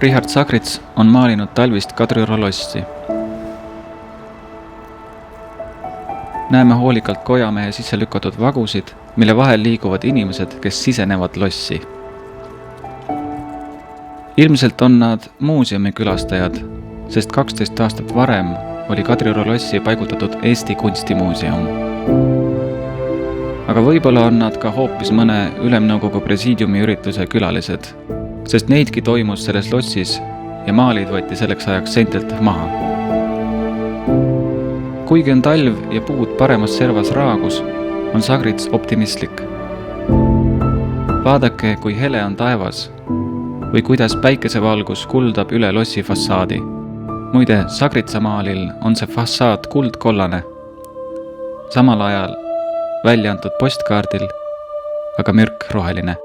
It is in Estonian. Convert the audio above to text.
Richard Sagrits on maalinud talvist Kadrioru lossi. Näeme hoolikalt kojamehe sisse lükatud vagusid, mille vahel liiguvad inimesed, kes sisenevad lossi. Ilmselt on nad muuseumi külastajad, sest 12 aastat varem oli Kadrioru lossi paigutatud Eesti Kunstimuuseum. Aga võib-olla on nad ka hoopis mõne Ülemnõukogu presiidiumi ürituse külalised, sest neidki toimus selles lossis ja maalid võeti selleks ajaks seintelt maha. Kuigi on talv ja puud paremas servas raagus, on Sagrits optimistlik. Vaadake, kui hele on taevas või kuidas päikesevalgus kuldab üle lossi fassaadi. Muide, Sagritsa maalil on see fassaad kuldkollane, samal ajal välja antud postkaardil aga mürk roheline.